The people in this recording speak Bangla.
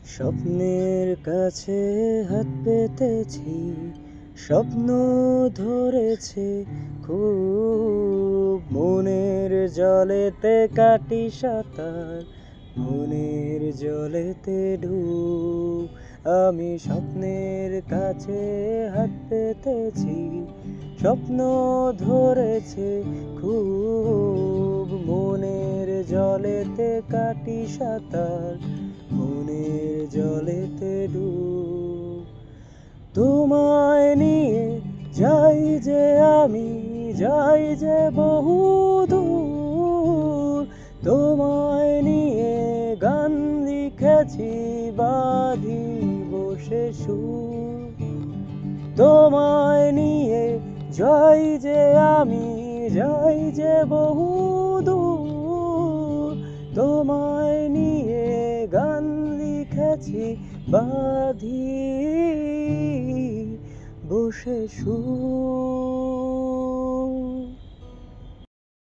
স্বপ্নের কাছে হাত পেতেছি, স্বপ্ন ধরেছে খুব। মনের জলেতে কাটি সাঁতার, মনের জলেতে ডুব। আমি স্বপ্নের কাছে হাত পেতেছি, স্বপ্ন ধরেছে খুব। মনের জলেতে কাটি সাঁতার, মনের জলেতে ডুব। তোমায় নিয়ে যাই যে আমি, যাই যে বহু দূর। তোমায় নিয়ে গান লিখেছি, বাঁধি বসে সুর। তোমায় নিয়ে যাই যে আমি, যাই যে বহু দূর। তোমায় নিয়ে গান লিখেছি, বাঁধি বসে সুর।